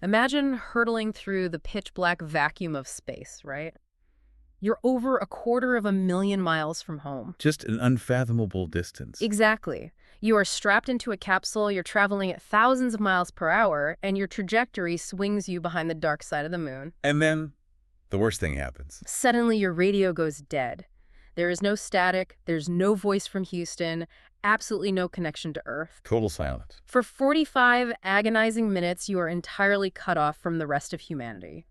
Imagine hurtling through the pitch-black vacuum of space, right? You're over 250,000 miles from home. Just an unfathomable distance. Exactly. You are strapped into a capsule, you're traveling at thousands of miles per hour, and your trajectory swings you behind the dark side of the moon. And then the worst thing happens. Suddenly, your radio goes dead. There is no static, there's no voice from Houston, absolutely no connection to Earth. Total silence. For 45 agonizing minutes, you are entirely cut off from the rest of humanity.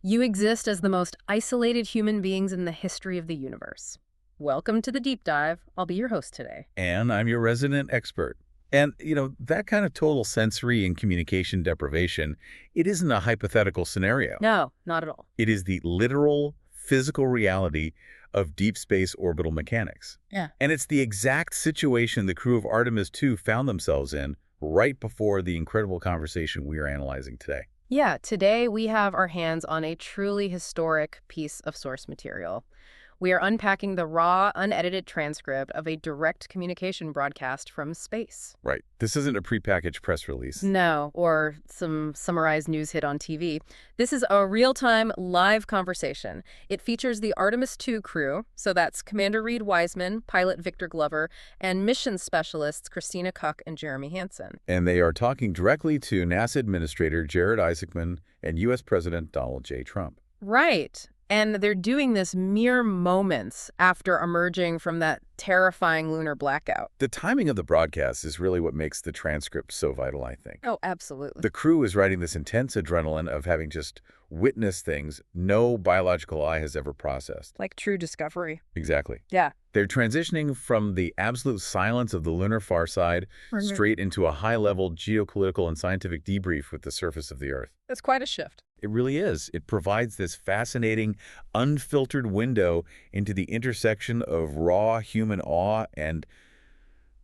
You exist as the most isolated human beings in the history of the universe. Welcome to the Deep Dive. I'll be your host today. And I'm your resident expert. And, that kind of total sensory and communication deprivation, it isn't a hypothetical scenario. No, not at all. It is the literal physical reality of deep space orbital mechanics. Yeah. And it's the exact situation the crew of Artemis II found themselves in right before the incredible conversation we are analyzing today. Yeah, today we have our hands on a truly historic piece of source material. We are unpacking the raw, unedited transcript of a direct communication broadcast from space. Right. This isn't a prepackaged press release. No, or some summarized news hit on TV. This is a real-time, live conversation. It features the Artemis II crew, so that's Commander Reed Wiseman, pilot Victor Glover, and mission specialists Christina Koch and Jeremy Hansen. And they are talking directly to NASA Administrator Jared Isaacman and U.S. President Donald J. Trump. Right. And they're doing this mere moments after emerging from that terrifying lunar blackout. The timing of the broadcast is really what makes the transcript so vital, I think. Oh, absolutely. The crew is riding this intense adrenaline of having just witnessed things no biological eye has ever processed. Like true discovery. Exactly. Yeah. They're transitioning from the absolute silence of the lunar far side straight into a high-level geopolitical and scientific debrief with the surface of the Earth. That's quite a shift. It really is. It provides this fascinating, unfiltered window into the intersection of raw human awe and,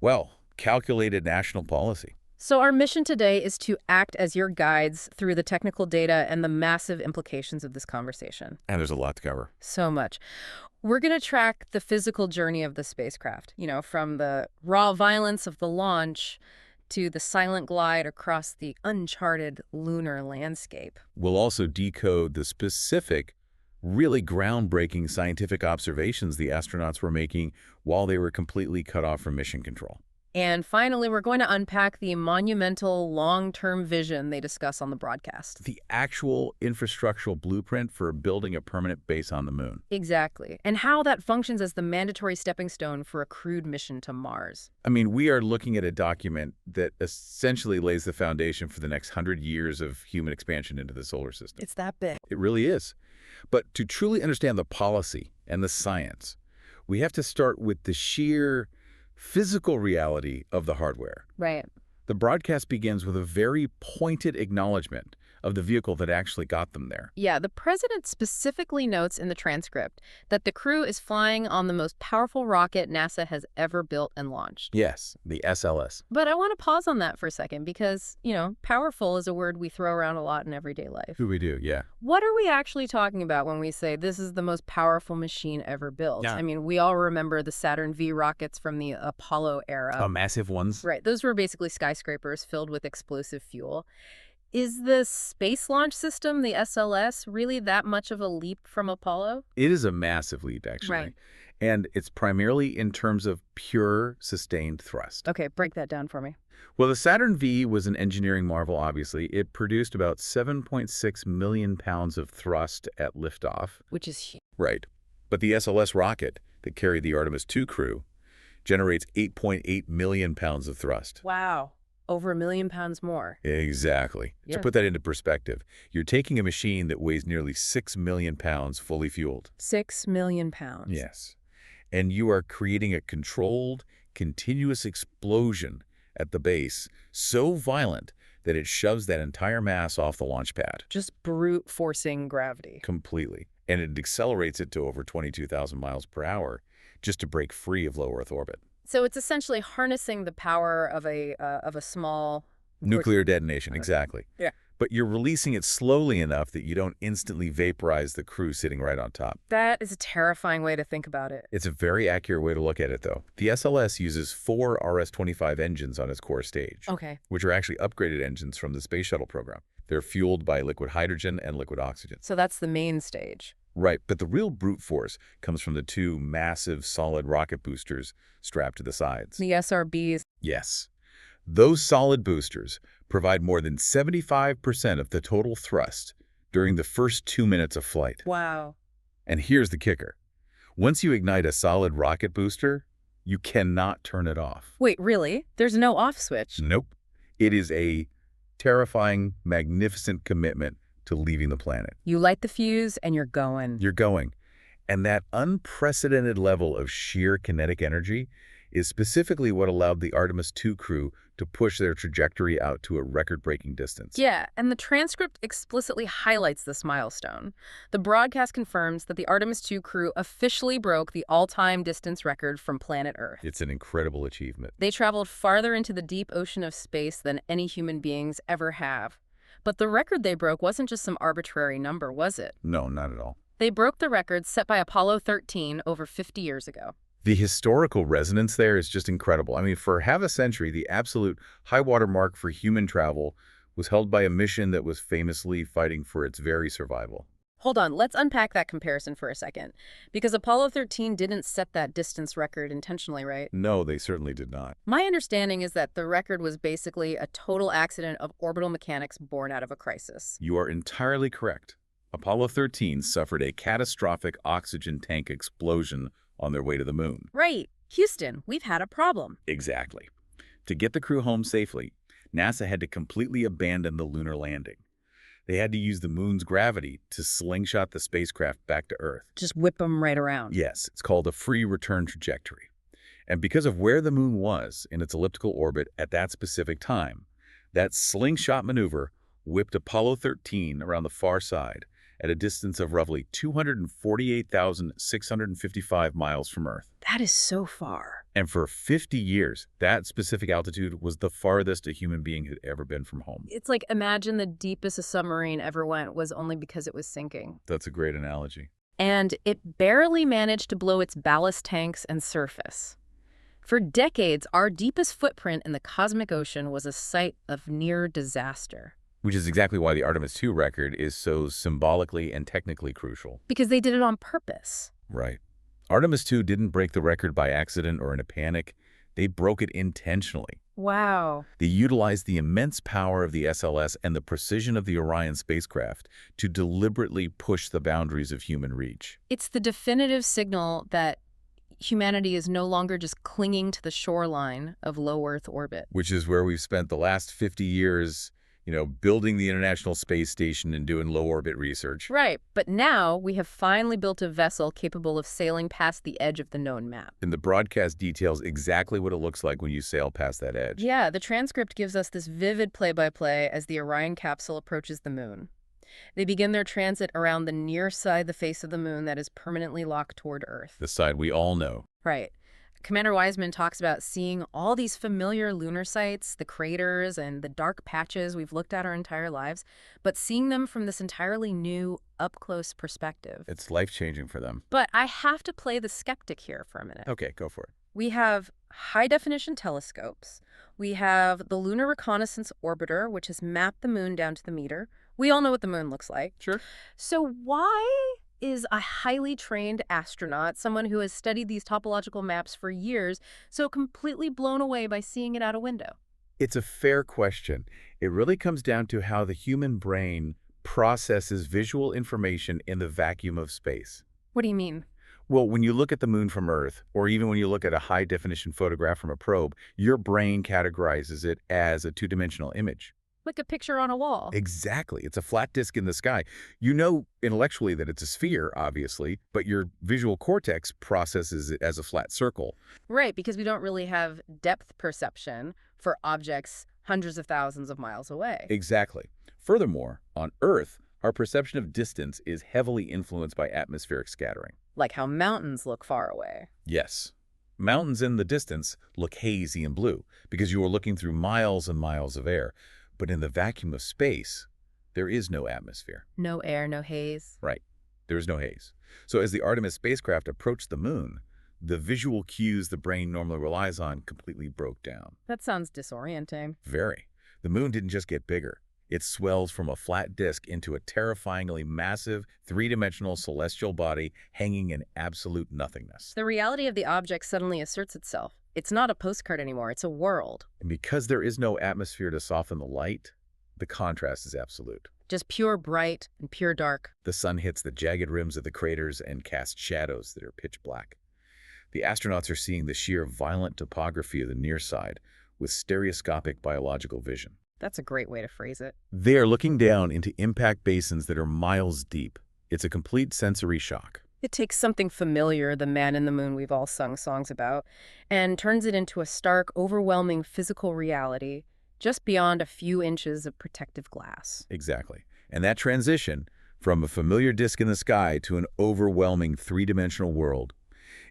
well, calculated national policy. So our mission today is to act as your guides through the technical data and the massive implications of this conversation. And there's a lot to cover. So much. We're going to track the physical journey of the spacecraft, from the raw violence of the launch to the silent glide across the uncharted lunar landscape. We'll also decode the specific, really groundbreaking scientific observations the astronauts were making while they were completely cut off from mission control. And finally, we're going to unpack the monumental long-term vision they discuss on the broadcast. The actual infrastructural blueprint for building a permanent base on the moon. Exactly. And how that functions as the mandatory stepping stone for a crewed mission to Mars. I mean, we are looking at a document that essentially lays the foundation for the next 100 years of human expansion into the solar system. It's that big. It really is. But to truly understand the policy and the science, we have to start with the sheer physical reality of the hardware. Right. The broadcast begins with a very pointed acknowledgement of the vehicle that actually got them there. Yeah, the president specifically notes in the transcript that the crew is flying on the most powerful rocket NASA has ever built and launched. Yes, the SLS. But I want to pause on that for a second because, powerful is a word we throw around a lot in everyday life. Who we do, yeah. What are we actually talking about when we say this is the most powerful machine ever built? Yeah. I mean, we all remember the Saturn V rockets from the Apollo era. Massive ones. Right. Those were basically skyscrapers filled with explosive fuel. Is the Space Launch System, the SLS, really that much of a leap from Apollo? It is a massive leap, actually. Right. And it's primarily in terms of pure sustained thrust. Okay, break that down for me. Well, the Saturn V was an engineering marvel, obviously. It produced about 7.6 million pounds of thrust at liftoff. Which is huge. Right. But the SLS rocket that carried the Artemis II crew generates 8.8 million pounds of thrust. Wow. Over 1 million pounds more. Exactly. Yeah. To put that into perspective, you're taking a machine that weighs nearly 6 million pounds fully fueled. 6 million pounds. Yes. And you are creating a controlled, continuous explosion at the base so violent that it shoves that entire mass off the launch pad. Just brute forcing gravity. Completely. And it accelerates it to over 22,000 miles per hour just to break free of low Earth orbit. So it's essentially harnessing the power of a small nuclear detonation, exactly. Yeah. But you're releasing it slowly enough that you don't instantly vaporize the crew sitting right on top. That is a terrifying way to think about it. It's a very accurate way to look at it, though. The SLS uses 4 RS-25 engines on its core stage, Okay. which are actually upgraded engines from the Space Shuttle program. They're fueled by liquid hydrogen and liquid oxygen. So that's the main stage. Right, but the real brute force comes from the two massive solid rocket boosters strapped to the sides. The SRBs. Yes. Those solid boosters provide more than 75% of the total thrust during the first 2 minutes of flight. Wow. And here's the kicker. Once you ignite a solid rocket booster, you cannot turn it off. Wait, really? There's no off switch? Nope. It is a terrifying, magnificent commitment to leaving the planet. You light the fuse and you're going. You're going. And that unprecedented level of sheer kinetic energy is specifically what allowed the Artemis II crew to push their trajectory out to a record-breaking distance. Yeah, and the transcript explicitly highlights this milestone. The broadcast confirms that the Artemis II crew officially broke the all-time distance record from planet Earth. It's an incredible achievement. They traveled farther into the deep ocean of space than any human beings ever have. But the record they broke wasn't just some arbitrary number, was it? No, not at all. They broke the record set by Apollo 13 over 50 years ago. The historical resonance there is just incredible. I mean, for half a century, the absolute high-water mark for human travel was held by a mission that was famously fighting for its very survival. Hold on, let's unpack that comparison for a second. Because Apollo 13 didn't set that distance record intentionally, right? No, they certainly did not. My understanding is that the record was basically a total accident of orbital mechanics born out of a crisis. You are entirely correct. Apollo 13 suffered a catastrophic oxygen tank explosion on their way to the moon. Right. Houston, we've had a problem. Exactly. To get the crew home safely, NASA had to completely abandon the lunar landing. They had to use the moon's gravity to slingshot the spacecraft back to Earth. Just whip them right around. Yes, it's called a free return trajectory. And because of where the moon was in its elliptical orbit at that specific time, that slingshot maneuver whipped Apollo 13 around the far side at a distance of roughly 248,655 miles from Earth. That is so far. And for 50 years, that specific altitude was the farthest a human being had ever been from home. It's like imagine the deepest a submarine ever went was only because it was sinking. That's a great analogy. And it barely managed to blow its ballast tanks and surface. For decades, our deepest footprint in the cosmic ocean was a site of near disaster. Which is exactly why the Artemis II record is so symbolically and technically crucial. Because they did it on purpose. Right. Artemis II didn't break the record by accident or in a panic. They broke it intentionally. Wow. They utilized the immense power of the SLS and the precision of the Orion spacecraft to deliberately push the boundaries of human reach. It's the definitive signal that humanity is no longer just clinging to the shoreline of low Earth orbit. Which is where we've spent the last 50 years building the International Space Station and doing low-orbit research. Right, but now we have finally built a vessel capable of sailing past the edge of the known map. And the broadcast details exactly what it looks like when you sail past that edge. Yeah, the transcript gives us this vivid play-by-play as the Orion capsule approaches the moon. They begin their transit around the near side, the face of the moon that is permanently locked toward Earth. The side we all know. Right. Commander Wiseman talks about seeing all these familiar lunar sites, the craters and the dark patches we've looked at our entire lives, but seeing them from this entirely new, up-close perspective. It's life-changing for them. But I have to play the skeptic here for a minute. Okay, go for it. We have high-definition telescopes. We have the Lunar Reconnaissance Orbiter, which has mapped the moon down to the meter. We all know what the moon looks like. Sure. So why is a highly trained astronaut, someone who has studied these topological maps for years, so completely blown away by seeing it out a window? It's a fair question. It really comes down to how the human brain processes visual information in the vacuum of space. What do you mean? Well, when you look at the moon from Earth, or even when you look at a high-definition photograph from a probe, your brain categorizes it as a two-dimensional image. Like a picture on a wall. Exactly. It's a flat disk in the sky. You know intellectually that it's a sphere, obviously, but your visual cortex processes it as a flat circle. Right, because we don't really have depth perception for objects hundreds of thousands of miles away. Exactly. Furthermore, on Earth, our perception of distance is heavily influenced by atmospheric scattering. Like how mountains look far away. Yes. Mountains in the distance look hazy and blue because you are looking through miles and miles of air. But in the vacuum of space, there is no atmosphere. No air, no haze. Right. There is no haze. So as the Artemis spacecraft approached the moon, the visual cues the brain normally relies on completely broke down. That sounds disorienting. Very. The moon didn't just get bigger. It swells from a flat disk into a terrifyingly massive, three-dimensional celestial body hanging in absolute nothingness. The reality of the object suddenly asserts itself. It's not a postcard anymore, it's a world. And because there is no atmosphere to soften the light, the contrast is absolute. Just pure bright and pure dark. The sun hits the jagged rims of the craters and casts shadows that are pitch black. The astronauts are seeing the sheer violent topography of the near side with stereoscopic biological vision. That's a great way to phrase it. They are looking down into impact basins that are miles deep. It's a complete sensory shock. It takes something familiar, the man in the moon we've all sung songs about, and turns it into a stark, overwhelming physical reality just beyond a few inches of protective glass. Exactly. And that transition from a familiar disk in the sky to an overwhelming three-dimensional world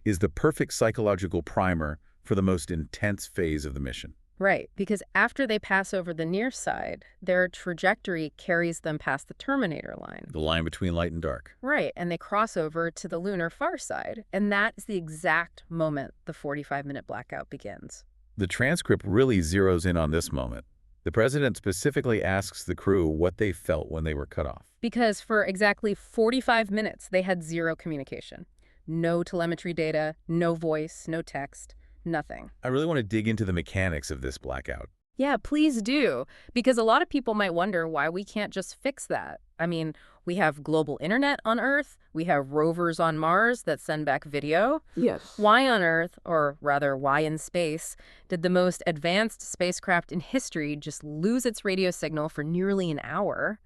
is the perfect psychological primer for the most intense phase of the mission. Right, because after they pass over the near side, their trajectory carries them past the Terminator line. The line between light and dark. Right, and they cross over to the lunar far side, and that is the exact moment the 45-minute blackout begins. The transcript really zeroes in on this moment. The president specifically asks the crew what they felt when they were cut off. Because for exactly 45 minutes, they had zero communication. No telemetry data, no voice, no text, nothing. I really want to dig into the mechanics of this blackout. Yeah, please do, because a lot of people might wonder why we can't just fix that. I mean, we have global internet on Earth, we have rovers on Mars that send back video. Yes. Why on Earth, or rather why in space, did the most advanced spacecraft in history just lose its radio signal for nearly an hour?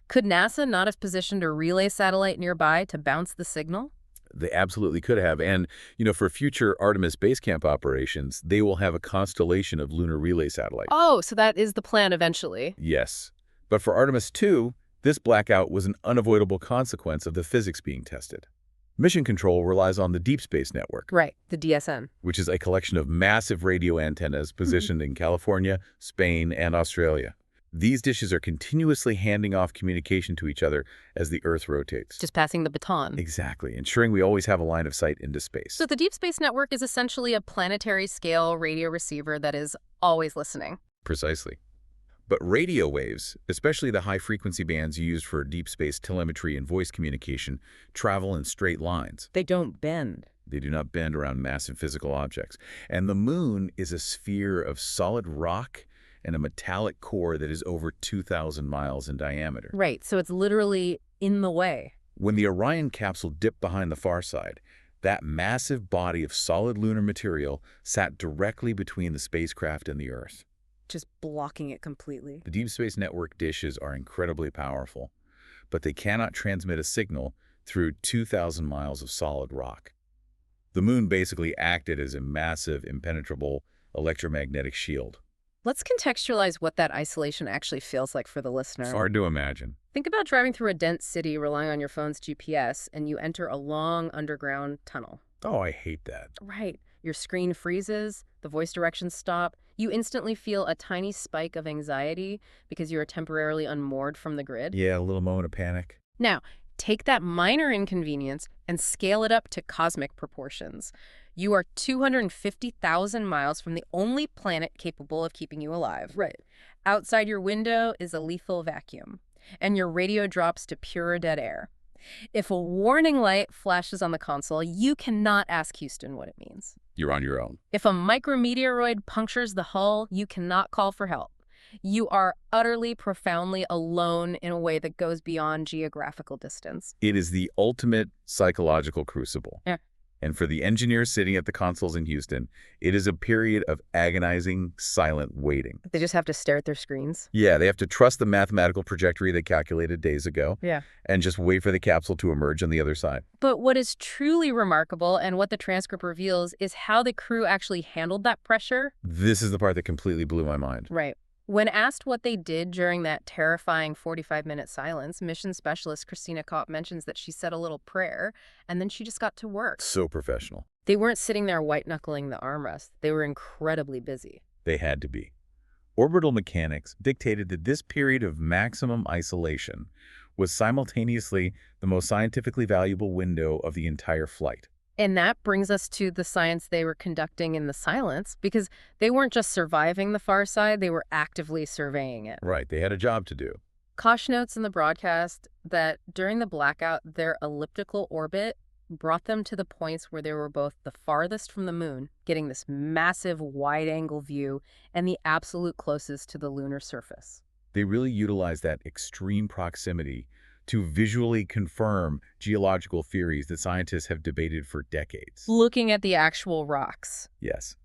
Could NASA not have positioned a relay satellite nearby to bounce the signal? They absolutely could have. And, for future Artemis base camp operations, they will have a constellation of lunar relay satellites. Oh, so that is the plan eventually. Yes. But for Artemis 2, this blackout was an unavoidable consequence of the physics being tested. Mission control relies on the Deep Space Network, Right, the DSN. which is a collection of massive radio antennas positioned in California, Spain, and Australia. These dishes are continuously handing off communication to each other as the Earth rotates. Just passing the baton. Exactly, ensuring we always have a line of sight into space. So the Deep Space Network is essentially a planetary-scale radio receiver that is always listening. Precisely. But radio waves, especially the high-frequency bands used for deep space telemetry and voice communication, travel in straight lines. They don't bend. They do not bend around massive physical objects. And the moon is a sphere of solid rock and a metallic core that is over 2,000 miles in diameter. Right, so it's literally in the way. When the Orion capsule dipped behind the far side, that massive body of solid lunar material sat directly between the spacecraft and the Earth. Just blocking it completely. The Deep Space Network dishes are incredibly powerful, but they cannot transmit a signal through 2,000 miles of solid rock. The moon basically acted as a massive, impenetrable electromagnetic shield. Let's contextualize what that isolation actually feels like for the listener. It's hard to imagine. Think about driving through a dense city relying on your phone's GPS, and you enter a long underground tunnel. Oh, I hate that. Right. Your screen freezes, the voice directions stop. You instantly feel a tiny spike of anxiety because you are temporarily unmoored from the grid. Yeah, a little moment of panic. Now, take that minor inconvenience and scale it up to cosmic proportions. You are 250,000 miles from the only planet capable of keeping you alive. Right. Outside your window is a lethal vacuum, and your radio drops to pure dead air. If a warning light flashes on the console, you cannot ask Houston what it means. You're on your own. If a micrometeoroid punctures the hull, you cannot call for help. You are utterly, profoundly alone in a way that goes beyond geographical distance. It is the ultimate psychological crucible. Yeah. And for the engineers sitting at the consoles in Houston, it is a period of agonizing, silent waiting. They just have to stare at their screens. Yeah, they have to trust the mathematical trajectory they calculated days ago. Yeah. And just wait for the capsule to emerge on the other side. But what is truly remarkable, and what the transcript reveals, is how the crew actually handled that pressure. This is the part that completely blew my mind. Right. When asked what they did during that terrifying 45-minute silence, mission specialist Christina Kopp mentions that she said a little prayer, and then she just got to work. So professional. They weren't sitting there white-knuckling the armrest. They were incredibly busy. They had to be. Orbital mechanics dictated that this period of maximum isolation was simultaneously the most scientifically valuable window of the entire flight. And that brings us to the science they were conducting in the silence, because they weren't just surviving the far side, they were actively surveying it. Right, they had a job to do. Kosh notes in the broadcast that during the blackout, their elliptical orbit brought them to the points where they were both the farthest from the moon, getting this massive wide-angle view, and the absolute closest to the lunar surface. They really utilized that extreme proximity to visually confirm geological theories that scientists have debated for decades. Looking at the actual rocks. Yes.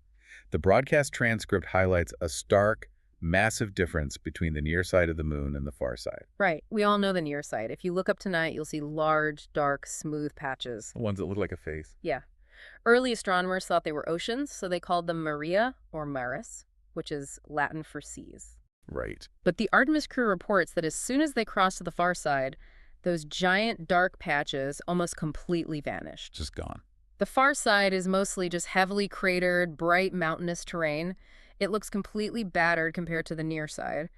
The broadcast transcript highlights a stark, massive difference between the near side of the moon and the far side. Right. We all know the near side. If you look up tonight, you'll see large, dark, smooth patches. The ones that look like a face. Yeah. Early astronomers thought they were oceans, so they called them Maria or Maris, which is Latin for seas. Right. But the Artemis crew reports that as soon as they crossed to the far side, those giant dark patches almost completely vanished. Just gone. The far side is mostly just heavily cratered, bright mountainous terrain. It looks completely battered compared to the near side.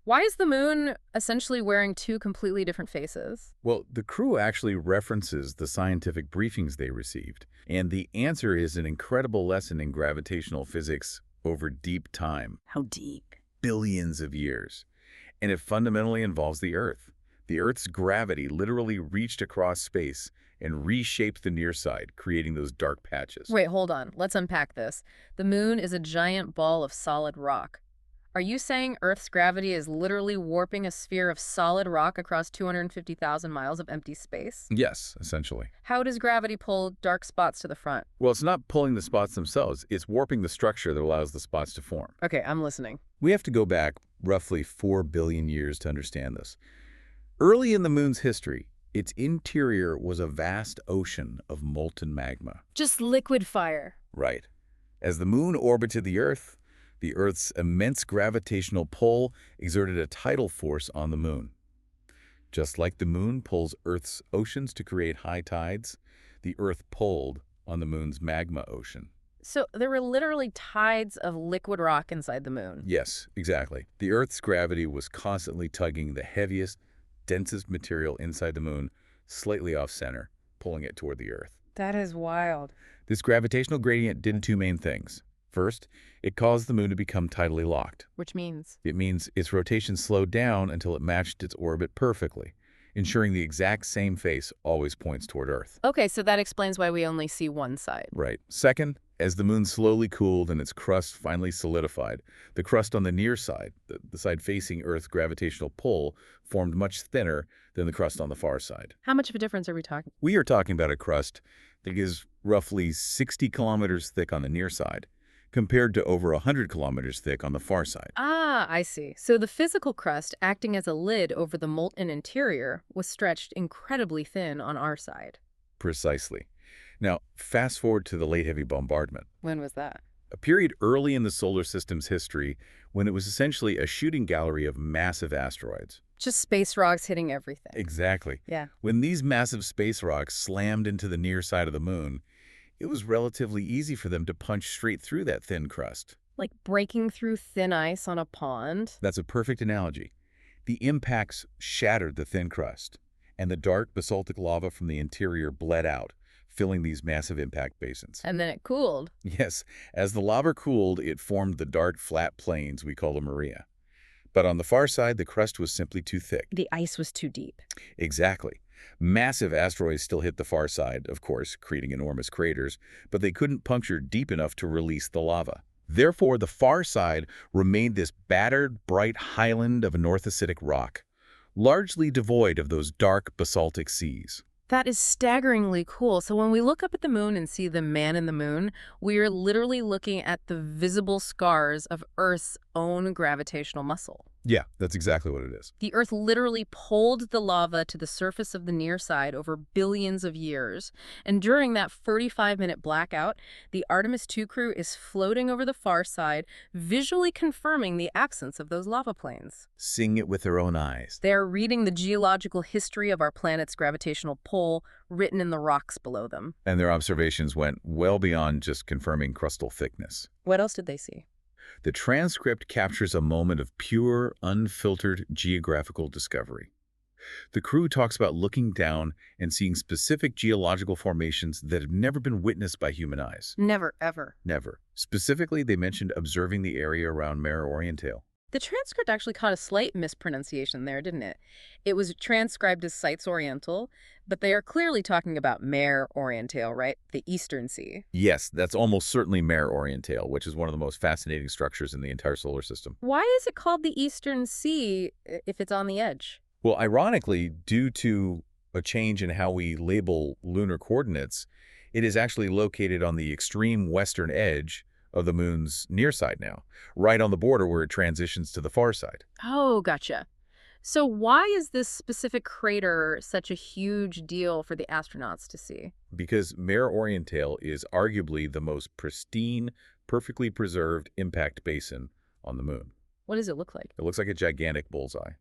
Why is the moon essentially wearing two completely different faces? Well, the crew actually references the scientific briefings they received, and the answer is an incredible lesson in gravitational physics over deep time. How deep? Billions of years. And it fundamentally involves the Earth. The Earth's gravity literally reached across space and reshaped the near side, creating those dark patches. Wait, hold on. Let's unpack this. The moon is a giant ball of solid rock. Are you saying Earth's gravity is literally warping a sphere of solid rock across 250,000 miles of empty space? Yes, essentially. How does gravity pull dark spots to the front? Well, it's not pulling the spots themselves. It's warping the structure that allows the spots to form. Okay, I'm listening. We have to go back roughly 4 billion years to understand this. Early in the moon's history, its interior was a vast ocean of molten magma. Just liquid fire. Right. As the moon orbited the Earth's immense gravitational pull exerted a tidal force on the moon. Just like the moon pulls Earth's oceans to create high tides, the Earth pulled on the moon's magma ocean. So there were literally tides of liquid rock inside the moon. Yes, exactly. The Earth's gravity was constantly tugging the heaviest, densest material inside the moon slightly off-center, pulling it toward the Earth. That is wild. This gravitational gradient did two main things. First, it caused the moon to become tidally locked. Which means? It means its rotation slowed down until it matched its orbit perfectly, ensuring the exact same face always points toward Earth. Okay, so that explains why we only see one side. Right. Second, as the moon slowly cooled and its crust finally solidified, the crust on the near side, the side facing Earth's gravitational pull, formed much thinner than the crust on the far side. How much of a difference are we talking? We are talking about a crust that is roughly 60 kilometers thick on the near side, compared to over 100 kilometers thick on the far side. Ah, I see. So the physical crust, acting as a lid over the molten interior, was stretched incredibly thin on our side. Precisely. Now, fast forward to the late heavy bombardment, When was that? a period early in the solar system's history when it was essentially a shooting gallery of massive asteroids. Just space rocks hitting everything. Exactly. Yeah. When these massive space rocks slammed into the near side of the moon, it was relatively easy for them to punch straight through that thin crust. Like breaking through thin ice on a pond. That's a perfect analogy. The impacts shattered the thin crust, and the dark basaltic lava from the interior bled out, filling these massive impact basins. And then it cooled. Yes, as the lava cooled, it formed the dark, flat plains we call the Maria. But on the far side, the crust was simply too thick. The ice was too deep. Exactly. Massive asteroids still hit the far side, of course, creating enormous craters, but they couldn't puncture deep enough to release the lava. Therefore, the far side remained this battered, bright highland of anorthositic rock, largely devoid of those dark basaltic seas. That is staggeringly cool. So when we look up at the moon and see the man in the moon, we are literally looking at the visible scars of Earth's own gravitational muscle. Yeah, that's exactly what it is. The Earth literally pulled the lava to the surface of the near side over billions of years. And during that 35-minute blackout, the Artemis II crew is floating over the far side, visually confirming the absence of those lava plains. Seeing it with their own eyes. They are reading the geological history of our planet's gravitational pull written in the rocks below them. And their observations went well beyond just confirming crustal thickness. What else did they see? The transcript captures a moment of pure, unfiltered geographical discovery. The crew talks about looking down and seeing specific geological formations that have never been witnessed by human eyes. Never, ever. Never. Specifically, they mentioned observing the area around Mare Orientale. The transcript actually caught a slight mispronunciation there, didn't it? It was transcribed as Sites Oriental, but they are clearly talking about Mare Orientale, right? The Eastern Sea. Yes, that's almost certainly Mare Orientale, which is one of the most fascinating structures in the entire solar system. Why is it called the Eastern Sea if it's on the edge? Well, ironically, due to a change in how we label lunar coordinates, it is actually located on the extreme western edge of the moon's near side now, right on the border where it transitions to the far side. Oh, gotcha. So why is this specific crater such a huge deal for the astronauts to see? Because Mare Orientale is arguably the most pristine, perfectly preserved impact basin on the moon. What does it look like? It looks like a gigantic bullseye.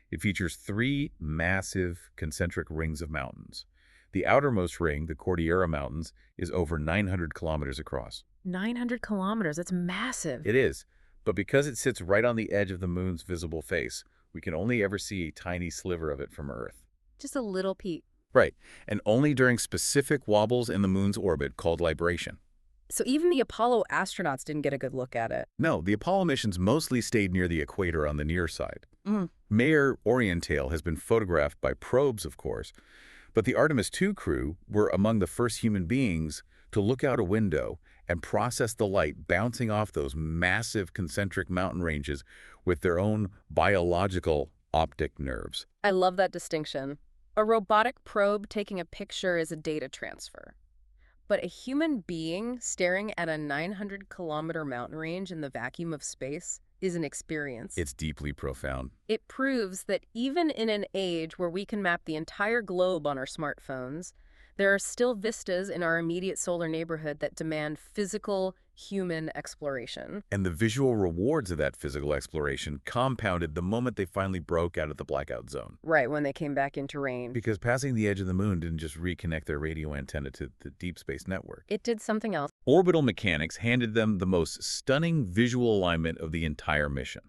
It features 3 massive concentric rings of mountains. The outermost ring, the Cordillera Mountains, is over 900 kilometers across. 900 kilometers. That's massive. It is, but because it sits right on the edge of the moon's visible face, we can only ever see a tiny sliver of it from Earth. Just a little peek. Right, and only during specific wobbles in the moon's orbit called libration. So even the Apollo astronauts didn't get a good look at it. No, the Apollo missions mostly stayed near the equator on the near side. Mm. Mare Orientale has been photographed by probes, of course, but the Artemis II crew were among the first human beings to look out a window and process the light bouncing off those massive concentric mountain ranges with their own biological optic nerves. I love that distinction. A robotic probe taking a picture is a data transfer. But a human being staring at a 900-kilometer mountain range in the vacuum of space is an experience. It's deeply profound. It proves that even in an age where we can map the entire globe on our smartphones, there are still vistas in our immediate solar neighborhood that demand physical, human exploration. And the visual rewards of that physical exploration compounded the moment they finally broke out of the blackout zone. Right, when they came back into range. Because passing the edge of the moon didn't just reconnect their radio antenna to the deep space network. It did something else. Orbital mechanics handed them the most stunning visual alignment of the entire mission.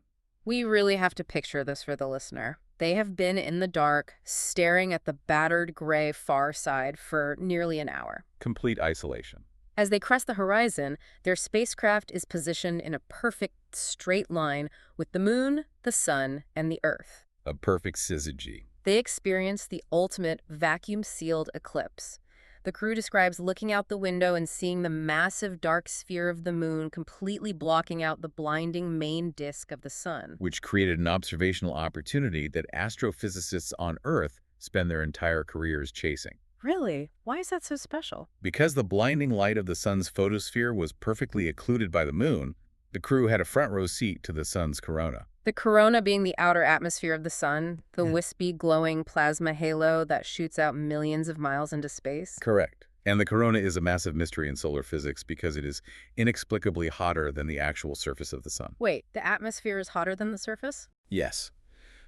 We really have to picture this for the listener. They have been in the dark, staring at the battered gray far side for nearly an hour. Complete isolation. As they crest the horizon, their spacecraft is positioned in a perfect straight line with the moon, the sun, and the Earth. A perfect syzygy. They experience the ultimate vacuum-sealed eclipse. The crew describes looking out the window and seeing the massive dark sphere of the moon completely blocking out the blinding main disk of the sun. Which created an observational opportunity that astrophysicists on Earth spend their entire careers chasing. Really? Why is that so special? Because the blinding light of the sun's photosphere was perfectly occluded by the moon, the crew had a front row seat to the sun's corona. The corona being the outer atmosphere of the sun, the wispy, glowing plasma halo that shoots out millions of miles into space. Correct. And the corona is a massive mystery in solar physics because it is inexplicably hotter than the actual surface of the sun. Wait, the atmosphere is hotter than the surface? Yes.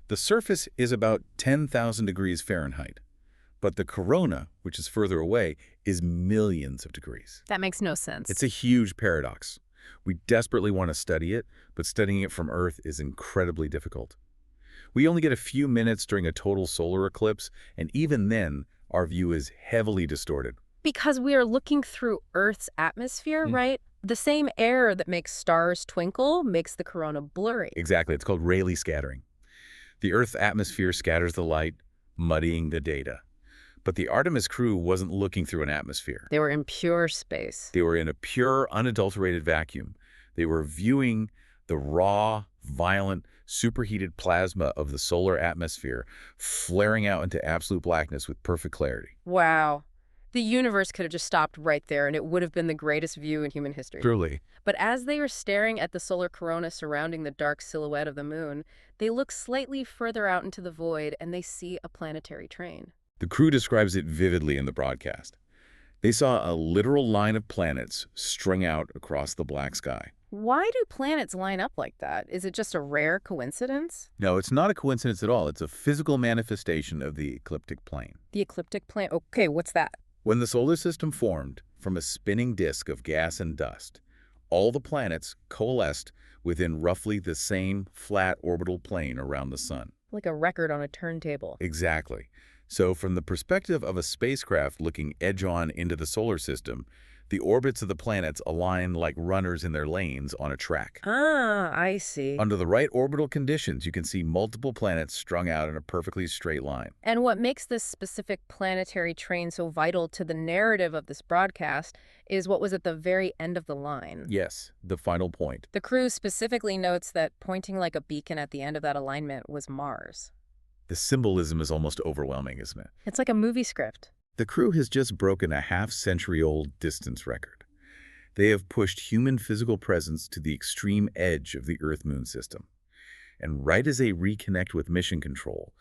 The surface is about 10,000 degrees Fahrenheit. But the corona, which is further away, is millions of degrees. That makes no sense. It's a huge paradox. We desperately want to study it, but studying it from Earth is incredibly difficult. We only get a few minutes during a total solar eclipse, and even then, our view is heavily distorted. Because we are looking through Earth's atmosphere, right? The same air that makes stars twinkle makes the corona blurry. Exactly. It's called Rayleigh scattering. The Earth's atmosphere scatters the light, muddying the data. But the Artemis crew wasn't looking through an atmosphere. They were in pure space. They were in a pure, unadulterated vacuum. They were viewing the raw, violent, superheated plasma of the solar atmosphere flaring out into absolute blackness with perfect clarity. Wow. The universe could have just stopped right there, and it would have been the greatest view in human history. Truly. But as they are staring at the solar corona surrounding the dark silhouette of the moon, they look slightly further out into the void, and they see a planetary train. The crew describes it vividly in the broadcast. They saw a literal line of planets strung out across the black sky. Why do planets line up like that? Is it just a rare coincidence? No, it's not a coincidence at all. It's a physical manifestation of the ecliptic plane. The ecliptic plane? Okay, what's that? When the solar system formed from a spinning disk of gas and dust, all the planets coalesced within roughly the same flat orbital plane around the sun. Like a record on a turntable. Exactly. So from the perspective of a spacecraft looking edge-on into the solar system, the orbits of the planets align like runners in their lanes on a track. Ah, I see. Under the right orbital conditions, you can see multiple planets strung out in a perfectly straight line. And what makes this specific planetary train so vital to the narrative of this broadcast is what was at the very end of the line. Yes, the final point. The crew specifically notes that pointing like a beacon at the end of that alignment was Mars. The symbolism is almost overwhelming, isn't it? It's like a movie script. The crew has just broken a half-century-old distance record. They have pushed human physical presence to the extreme edge of the Earth-Moon system. And right as they reconnect with mission control,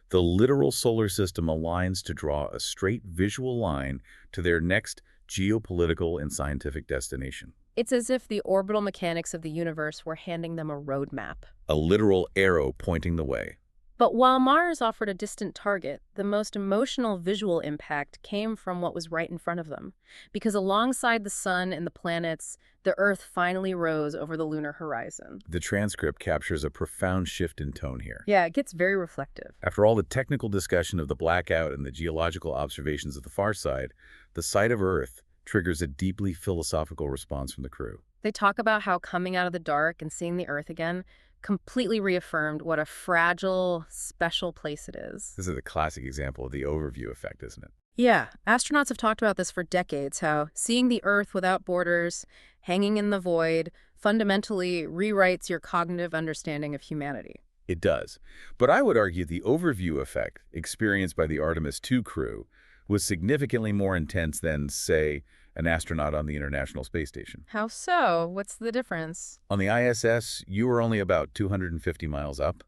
the literal solar system aligns to draw a straight visual line to their next geopolitical and scientific destination. It's as if the orbital mechanics of the universe were handing them a roadmap. A literal arrow pointing the way. But while Mars offered a distant target, the most emotional visual impact came from what was right in front of them. Because alongside the sun and the planets, the Earth finally rose over the lunar horizon. The transcript captures a profound shift in tone here. Yeah, it gets very reflective. After all the technical discussion of the blackout and the geological observations of the far side, the sight of Earth triggers a deeply philosophical response from the crew. They talk about how coming out of the dark and seeing the Earth again completely reaffirmed what a fragile, special place it is. This is a classic example of the overview effect, isn't it? Yeah, astronauts have talked about this for decades, how seeing the Earth without borders, hanging in the void, fundamentally rewrites your cognitive understanding of humanity. It does. But I would argue the overview effect experienced by the Artemis II crew was significantly more intense than, say, an astronaut on the International Space Station. How so? What's the difference? On the ISS, you are only about 250 miles up.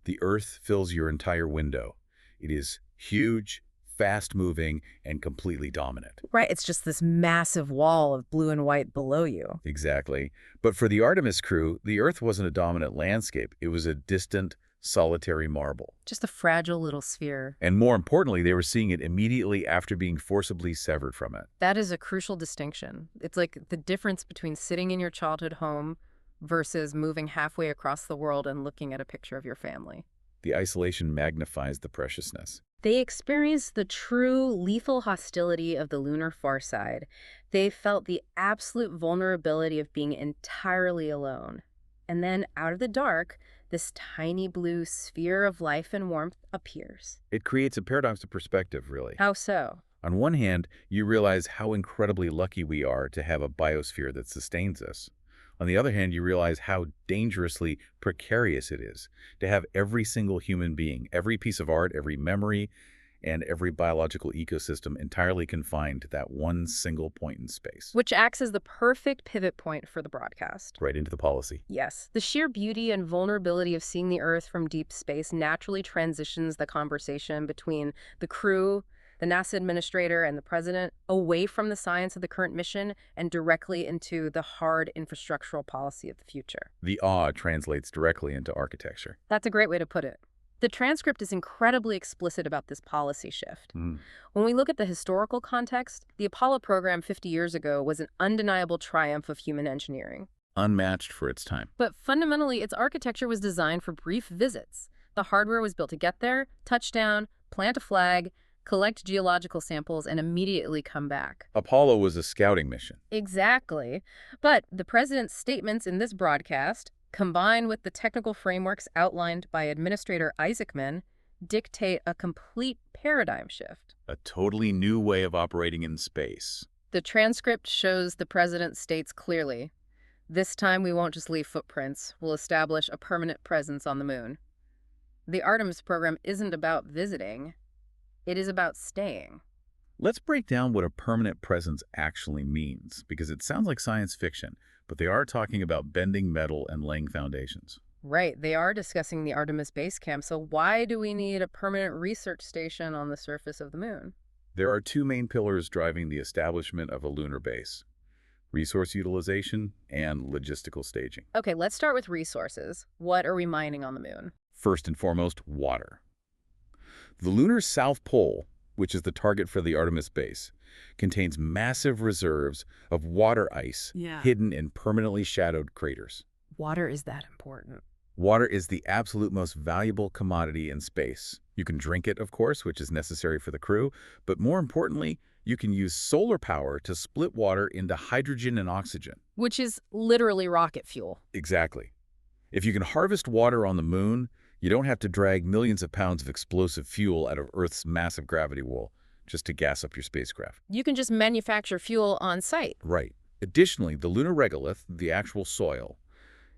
The Earth fills your entire window. It is huge, fast-moving, and completely dominant. Right, it's just this massive wall of blue and white below you. Exactly. But for the Artemis crew, the Earth wasn't a dominant landscape. It was a distant, solitary marble. Just a fragile little sphere. And more importantly, they were seeing it immediately after being forcibly severed from it. That is a crucial distinction. It's like the difference between sitting in your childhood home versus moving halfway across the world and looking at a picture of your family. The isolation magnifies the preciousness. They experienced the true lethal hostility of the lunar far side. They felt the absolute vulnerability of being entirely alone. And then, out of the dark, this tiny blue sphere of life and warmth appears. It creates a paradox of perspective, really. How so? On one hand, you realize how incredibly lucky we are to have a biosphere that sustains us. On the other hand, you realize how dangerously precarious it is to have every single human being, every piece of art, every memory, and every biological ecosystem entirely confined to that one single point in space. Which acts as the perfect pivot point for the broadcast. Right into the policy. Yes. The sheer beauty and vulnerability of seeing the Earth from deep space naturally transitions the conversation between the crew, the NASA administrator, and the president away from the science of the current mission and directly into the hard infrastructural policy of the future. The awe translates directly into architecture. That's a great way to put it. The transcript is incredibly explicit about this policy shift. When we look at the historical context, the Apollo program 50 years ago was an undeniable triumph of human engineering. Unmatched for its time. But fundamentally, its architecture was designed for brief visits. The hardware was built to get there, touch down, plant a flag, collect geological samples, and immediately come back. Apollo was a scouting mission. Exactly. But the president's statements in this broadcast, combined with the technical frameworks outlined by Administrator Isaacman, dictate a complete paradigm shift. A totally new way of operating in space. The transcript shows the president states clearly, "This time we won't just leave footprints, we'll establish a permanent presence on the moon." The Artemis program isn't about visiting, it is about staying. Let's break down what a permanent presence actually means, because it sounds like science fiction, but they are talking about bending metal and laying foundations. Right, they are discussing the Artemis base camp, so why do we need a permanent research station on the surface of the moon? There are two main pillars driving the establishment of a lunar base: resource utilization and logistical staging. Okay, let's start with resources. What are we mining on the moon? First and foremost, water. The lunar south pole, which is the target for the Artemis base, contains massive reserves of water ice hidden in permanently shadowed craters. Water is that important. Water is the absolute most valuable commodity in space. You can drink it, of course, which is necessary for the crew, but more importantly, you can use solar power to split water into hydrogen and oxygen. Which is literally rocket fuel. Exactly. If you can harvest water on the moon, you don't have to drag millions of pounds of explosive fuel out of Earth's massive gravity well just to gas up your spacecraft. You can just manufacture fuel on site. Right. Additionally, the lunar regolith, the actual soil,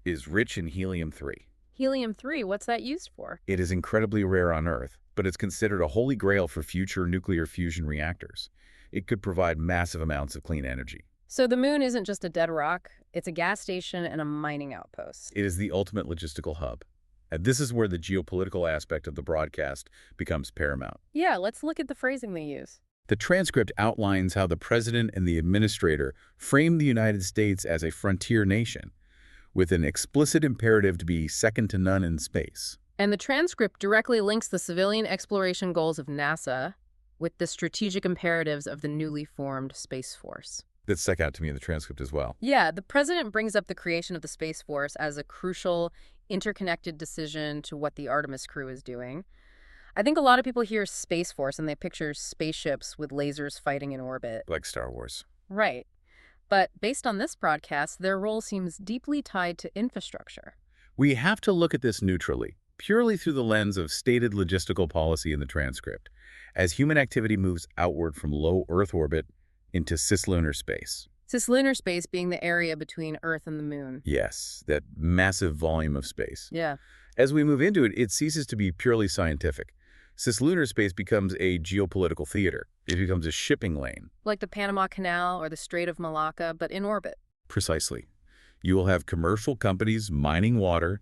is rich in helium-3. Helium-3, what's that used for? It is incredibly rare on Earth, but it's considered a holy grail for future nuclear fusion reactors. It could provide massive amounts of clean energy. So the moon isn't just a dead rock, it's a gas station and a mining outpost. It is the ultimate logistical hub. And this is where the geopolitical aspect of the broadcast becomes paramount. Yeah, let's look at the phrasing they use. The transcript outlines how the president and the administrator framed the United States as a frontier nation, with an explicit imperative to be second to none in space. And the transcript directly links the civilian exploration goals of NASA with the strategic imperatives of the newly formed Space Force. That stuck out to me in the transcript as well. Yeah, the president brings up the creation of the Space Force as a crucial, interconnected decision to what the Artemis crew is doing. I think a lot of people hear Space Force and they picture spaceships with lasers fighting in orbit. Like Star Wars. Right. But based on this broadcast, their role seems deeply tied to infrastructure. We have to look at this neutrally, purely through the lens of stated logistical policy in the transcript, as human activity moves outward from low Earth orbit into cislunar space. Cislunar space being the area between Earth and the moon. Yes, that massive volume of space. Yeah. As we move into it, it ceases to be purely scientific. Cislunar space becomes a geopolitical theater. It becomes a shipping lane. Like the Panama Canal or the Strait of Malacca, but in orbit. Precisely. You will have commercial companies mining water,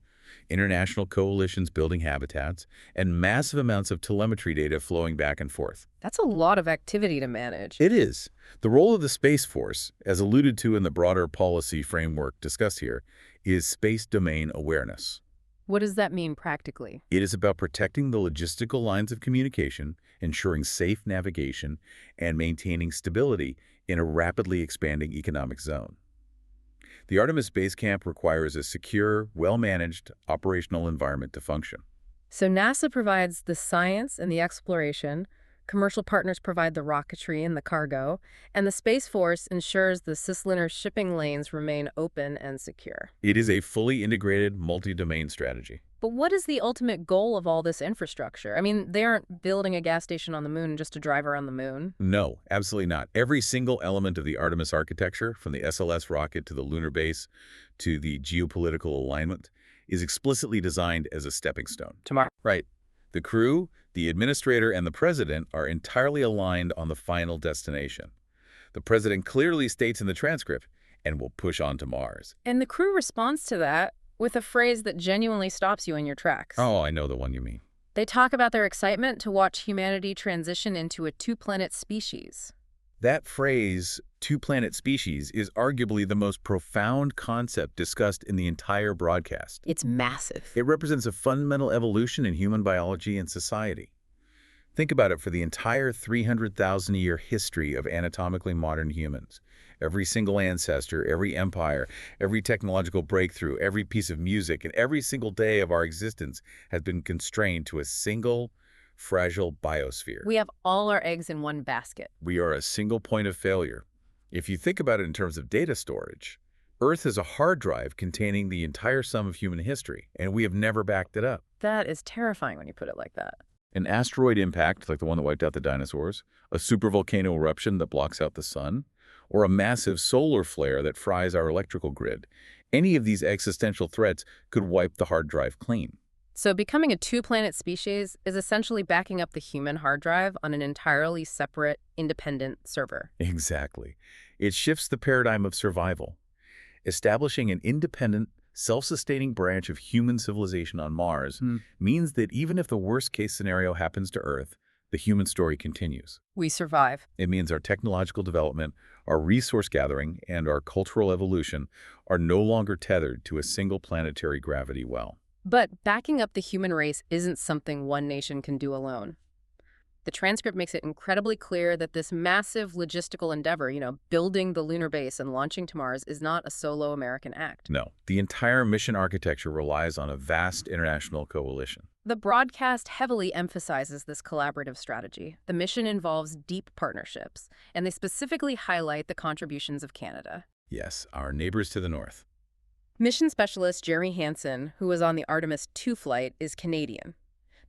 international coalitions building habitats, and massive amounts of telemetry data flowing back and forth. That's a lot of activity to manage. It is. The role of the Space Force, as alluded to in the broader policy framework discussed here, is space domain awareness. What does that mean practically? It is about protecting the logistical lines of communication, ensuring safe navigation, and maintaining stability in a rapidly expanding economic zone. The Artemis Base Camp requires a secure, well-managed operational environment to function. So NASA provides the science and the exploration, commercial partners provide the rocketry and the cargo, and the Space Force ensures the cislunar shipping lanes remain open and secure. It is a fully integrated, multi-domain strategy. But what is the ultimate goal of all this infrastructure? I mean, they aren't building a gas station on the moon just to drive around the moon. No, absolutely not. Every single element of the Artemis architecture, from the SLS rocket to the lunar base to the geopolitical alignment, is explicitly designed as a stepping stone. Tomorrow. Right. The crew, the administrator, and the president are entirely aligned on the final destination. The president clearly states in the transcript, and will push on to Mars. And the crew responds to that with a phrase that genuinely stops you in your tracks. Oh, I know the one you mean. They talk about their excitement to watch humanity transition into a two-planet species. That phrase, two-planet species, is arguably the most profound concept discussed in the entire broadcast. It's massive. It represents a fundamental evolution in human biology and society. Think about it for the entire 300,000-year history of anatomically modern humans. Every single ancestor, every empire, every technological breakthrough, every piece of music, and every single day of our existence has been constrained to a single, fragile biosphere. We have all our eggs in one basket. We are a single point of failure. If you think about it in terms of data storage, Earth is a hard drive containing the entire sum of human history, and we have never backed it up. That is terrifying when you put it like that. An asteroid impact, like the one that wiped out the dinosaurs, a supervolcano eruption that blocks out the sun, or a massive solar flare that fries our electrical grid. Any of these existential threats could wipe the hard drive clean. So becoming a two-planet species is essentially backing up the human hard drive on an entirely separate, independent server. Exactly. It shifts the paradigm of survival. Establishing an independent, self-sustaining branch of human civilization on Mars means that even if the worst-case scenario happens to Earth, the human story continues. We survive. It means our technological development, our resource gathering, and our cultural evolution are no longer tethered to a single planetary gravity well. But backing up the human race isn't something one nation can do alone. The transcript makes it incredibly clear that this massive logistical endeavor, building the lunar base and launching to Mars, is not a solo American act. No, the entire mission architecture relies on a vast international coalition. The broadcast heavily emphasizes this collaborative strategy. The mission involves deep partnerships, and they specifically highlight the contributions of Canada. Yes, our neighbors to the north. Mission specialist Jerry Hansen, who was on the Artemis II flight, is Canadian.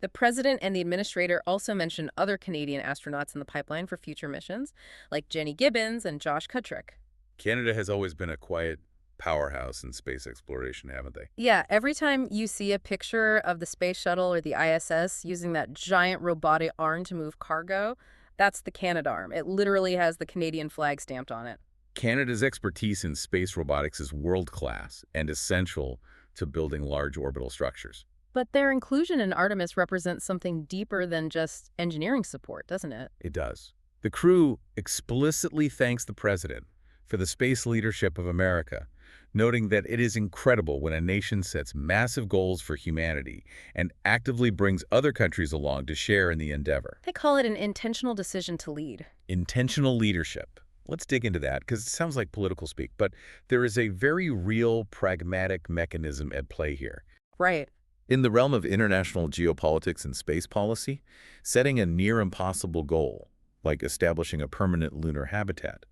The president and the administrator also mentioned other Canadian astronauts in the pipeline for future missions, like Jenny Gibbons and Josh Kuttrick. Canada has always been a quiet powerhouse in space exploration, haven't they? Yeah, every time you see a picture of the space shuttle or the ISS using that giant robotic arm to move cargo, that's the Canadarm. It literally has the Canadian flag stamped on it. Canada's expertise in space robotics is world-class and essential to building large orbital structures. But their inclusion in Artemis represents something deeper than just engineering support, doesn't it? It does. The crew explicitly thanks the president for the space leadership of America, noting that it is incredible when a nation sets massive goals for humanity and actively brings other countries along to share in the endeavor. They call it an intentional decision to lead. Intentional leadership. Let's dig into that, because it sounds like political speak, but there is a very real, pragmatic mechanism at play here. Right. In the realm of international geopolitics and space policy, setting a near-impossible goal, like establishing a permanent lunar habitat,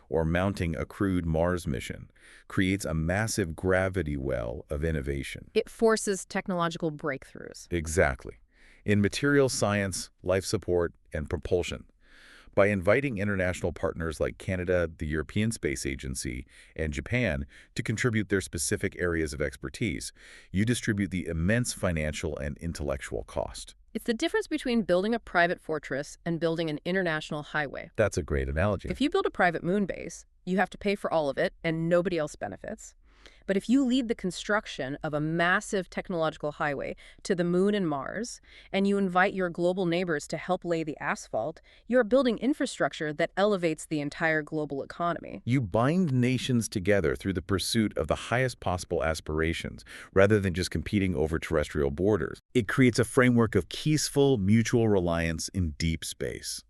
or mounting a crewed Mars mission, creates a massive gravity well of innovation. It forces technological breakthroughs. Exactly. In material science, life support, and propulsion. By inviting international partners like Canada, the European Space Agency, and Japan to contribute their specific areas of expertise, you distribute the immense financial and intellectual cost. It's the difference between building a private fortress and building an international highway. That's a great analogy. If you build a private moon base, you have to pay for all of it and nobody else benefits. But if you lead the construction of a massive technological highway to the moon and Mars, and you invite your global neighbors to help lay the asphalt, you're building infrastructure that elevates the entire global economy. You bind nations together through the pursuit of the highest possible aspirations, rather than just competing over terrestrial borders. It creates a framework of peaceful, mutual reliance in deep space.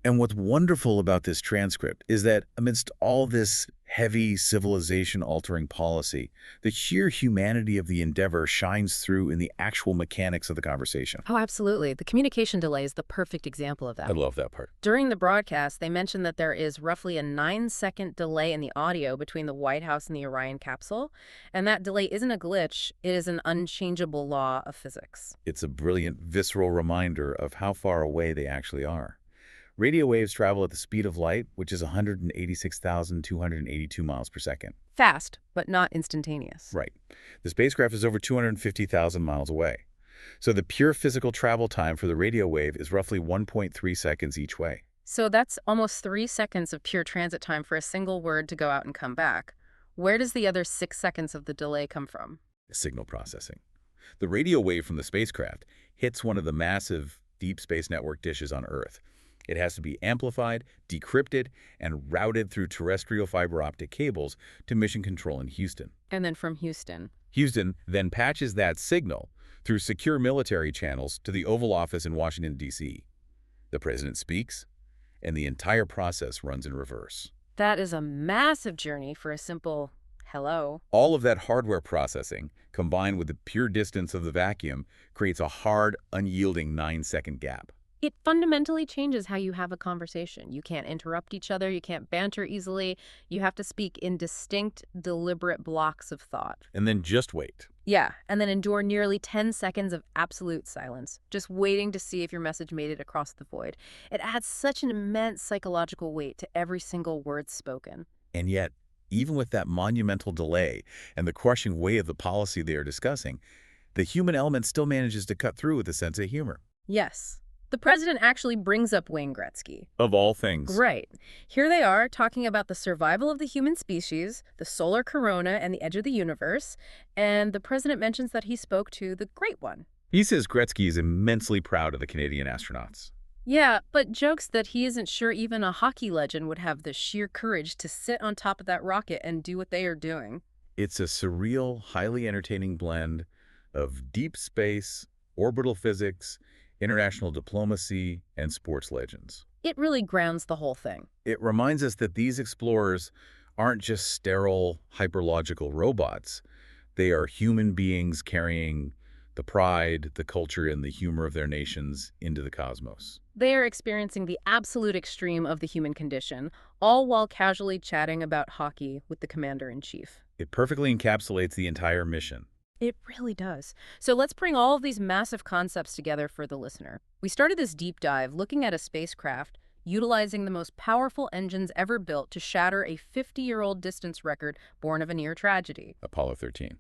And what's wonderful about this transcript is that amidst all this heavy civilization-altering policy, the sheer humanity of the endeavor shines through in the actual mechanics of the conversation. Oh, absolutely. The communication delay is the perfect example of that. I love that part. During the broadcast, they mentioned that there is roughly a 9-second delay in the audio between the White House and the Orion capsule, and that delay isn't a glitch, it is an unchangeable law of physics. It's a brilliant, visceral reminder of how far away they actually are. Radio waves travel at the speed of light, which is 186,282 miles per second. Fast, but not instantaneous. Right. The spacecraft is over 250,000 miles away. So the pure physical travel time for the radio wave is roughly 1.3 seconds each way. So that's almost 3 seconds of pure transit time for a single word to go out and come back. Where does the other 6 seconds of the delay come from? Signal processing. The radio wave from the spacecraft hits one of the massive deep space network dishes on Earth. It has to be amplified, decrypted, and routed through terrestrial fiber optic cables to Mission Control in Houston. And then from Houston. Houston then patches that signal through secure military channels to the Oval Office in Washington, D.C. The president speaks, and the entire process runs in reverse. That is a massive journey for a simple hello. All of that hardware processing, combined with the pure distance of the vacuum, creates a hard, unyielding 9-second gap. It fundamentally changes how you have a conversation. You can't interrupt each other. You can't banter easily. You have to speak in distinct, deliberate blocks of thought. And then just wait. Yeah, and then endure nearly 10 seconds of absolute silence, just waiting to see if your message made it across the void. It adds such an immense psychological weight to every single word spoken. And yet, even with that monumental delay and the crushing weight of the policy they are discussing, the human element still manages to cut through with a sense of humor. Yes. The president actually brings up Wayne Gretzky. Of all things. Right. Here they are talking about the survival of the human species, the solar corona, and the edge of the universe, and the president mentions that he spoke to the Great One. He says Gretzky is immensely proud of the Canadian astronauts. Yeah, but jokes that he isn't sure even a hockey legend would have the sheer courage to sit on top of that rocket and do what they are doing. It's a surreal, highly entertaining blend of deep space, orbital physics, international diplomacy, and sports legends. It really grounds the whole thing. It reminds us that these explorers aren't just sterile, hyperlogical robots. They are human beings carrying the pride, the culture, and the humor of their nations into the cosmos. They are experiencing the absolute extreme of the human condition, all while casually chatting about hockey with the commander-in-chief. It perfectly encapsulates the entire mission. It really does. So let's bring all of these massive concepts together for the listener. We started this deep dive looking at a spacecraft utilizing the most powerful engines ever built to shatter a 50-year-old distance record born of a near tragedy. Apollo 13.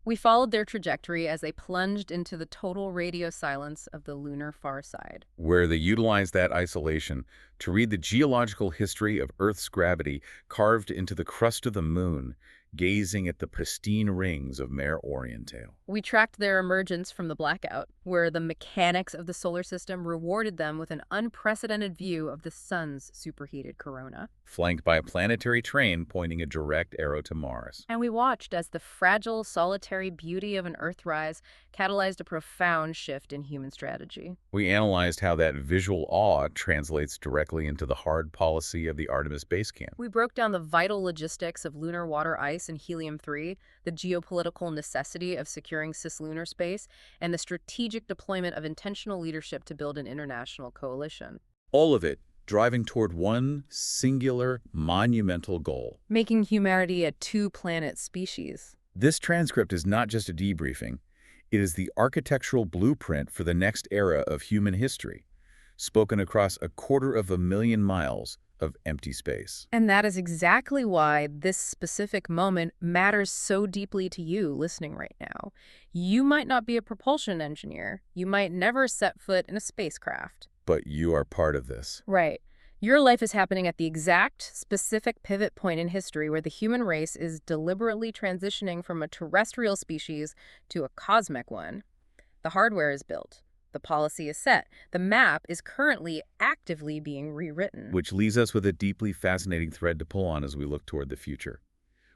We followed their trajectory as they plunged into the total radio silence of the lunar far side. Where they utilized that isolation to read the geological history of Earth's gravity carved into the crust of the moon, gazing at the pristine rings of Mare Orientale. We tracked their emergence from the blackout, where the mechanics of the solar system rewarded them with an unprecedented view of the sun's superheated corona. Flanked by a planetary train pointing a direct arrow to Mars. And we watched as the fragile, solitary beauty of an Earthrise catalyzed a profound shift in human strategy. We analyzed how that visual awe translates directly into the hard policy of the Artemis base camp. We broke down the vital logistics of lunar water ice and helium-3, the geopolitical necessity of securing cislunar space, and the strategic deployment of intentional leadership to build an international coalition. All of it driving toward one singular, monumental goal. Making humanity a two-planet species. This transcript is not just a debriefing. It is the architectural blueprint for the next era of human history, spoken across 250,000 miles of empty space. And that is exactly why this specific moment matters so deeply to you listening right now. You might not be a propulsion engineer. You might never set foot in a spacecraft. But you are part of this. Right. Your life is happening at the exact, specific pivot point in history where the human race is deliberately transitioning from a terrestrial species to a cosmic one. The hardware is built. The policy is set. The map is currently actively being rewritten. Which leaves us with a deeply fascinating thread to pull on as we look toward the future.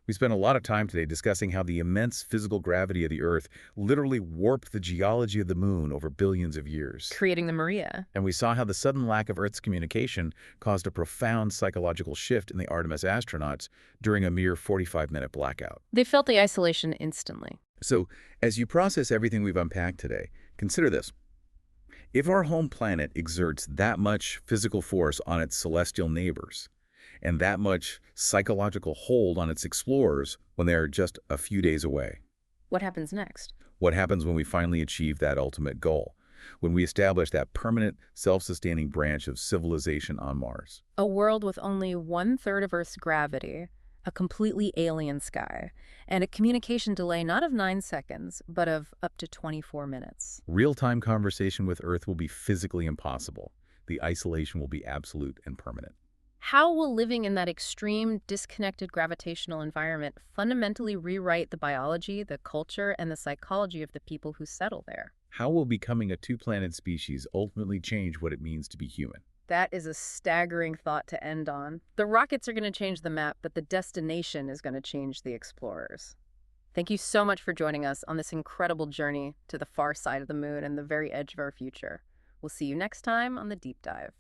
We spent a lot of time today discussing how the immense physical gravity of the Earth literally warped the geology of the moon over billions of years. Creating the Maria. And we saw how the sudden lack of Earth's communication caused a profound psychological shift in the Artemis astronauts during a mere 45-minute blackout. They felt the isolation instantly. So, as you process everything we've unpacked today, consider this. If our home planet exerts that much physical force on its celestial neighbors, and that much psychological hold on its explorers when they are just a few days away, What happens next? what happens when we finally achieve that ultimate goal? When we establish that permanent, self-sustaining branch of civilization on Mars? A world with only 1/3 of Earth's gravity, a completely alien sky, and a communication delay not of 9 seconds, but of up to 24 minutes. Real-time conversation with Earth will be physically impossible. The isolation will be absolute and permanent. How will living in that extreme, disconnected gravitational environment fundamentally rewrite the biology, the culture, and the psychology of the people who settle there? How will becoming a two-planet species ultimately change what it means to be human? That is a staggering thought to end on. The rockets are going to change the map, but the destination is going to change the explorers. Thank you so much for joining us on this incredible journey to the far side of the moon and the very edge of our future. We'll see you next time on The Deep Dive.